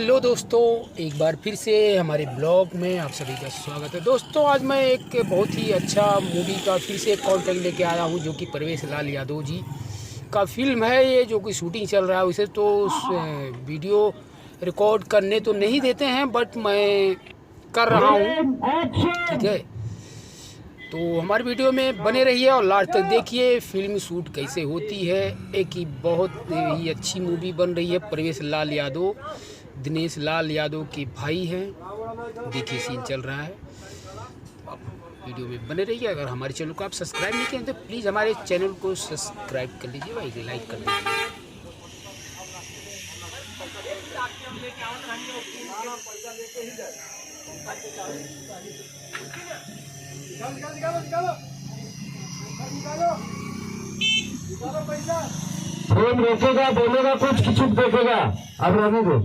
Hello दोस्तों, एक बार फिर से हमारे ब्लॉग में आप सभी का स्वागत है। दोस्तों आज मैं एक बहुत ही अच्छा मूवी का फिर से कंटेंट लेके आया हूँ, जो कि परवेश लाल यादव जी का फिल्म है ये, जो कि शूटिंग चल रहा है। उसे तो वीडियो रिकॉर्ड करने तो नहीं देते हैं, बट मैं कर रहा हूँ, ठीक है। तो हमारी वीडियो में बने रहिए और लास्ट तक देखिए फिल्म शूट कैसे होती है। एक ही बहुत ही अच्छी मूवी बन रही है। परवेश लाल यादव दिनेश लाल यादव के भाई हैं। देखिए सीन चल रहा है, आप वीडियो में बने रहिए। अगर हमारे चैनल को आप सब्सक्राइब नहीं किए तो प्लीज़ हमारे चैनल को सब्सक्राइब कर लीजिए, भाई लाइक कर दीजिए। फ्रेम रोकेगा, बोलेगा कुछ, किचुप देखेगा। अब रहने दो।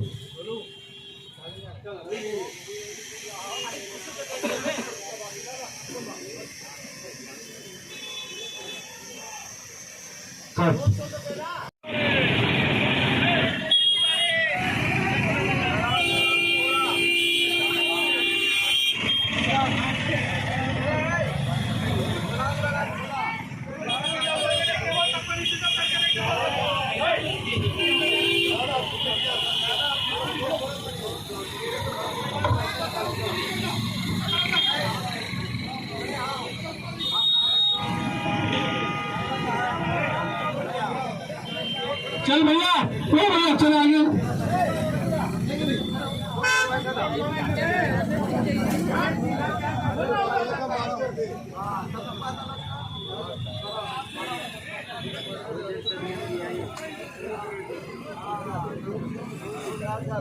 चल भैया, ओ भैया चल आगे।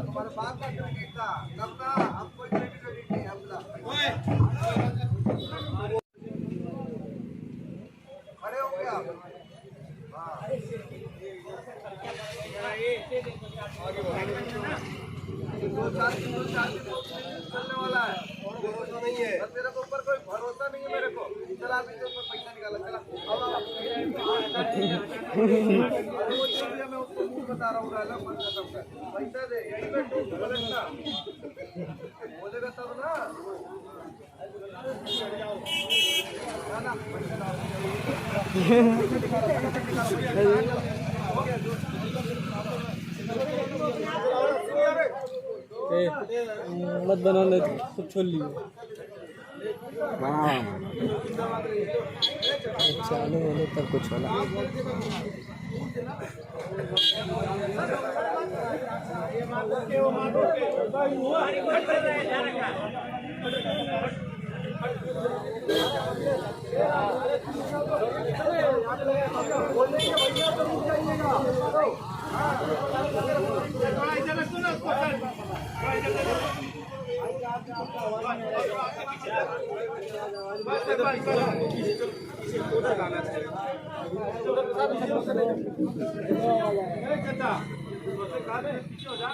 तुम्हारे बाप का क्रेडिट था, तब ना हमको क्रेडिट नहीं हमला। खड़े हो गया। दो चार चलने वाला है, भरोसा नहीं है। तेरे को ऊपर कोई भरोसा नहीं है मेरे को। चला अभी से पैसा निकाला, चला। मैं उसको मुंह बता रहा हूँ, पैसा दे, यही बैठो, बोलेगा तब ना। मत बनाने सब छोड़ लिए। चालू होने तक कुछ होला। चचा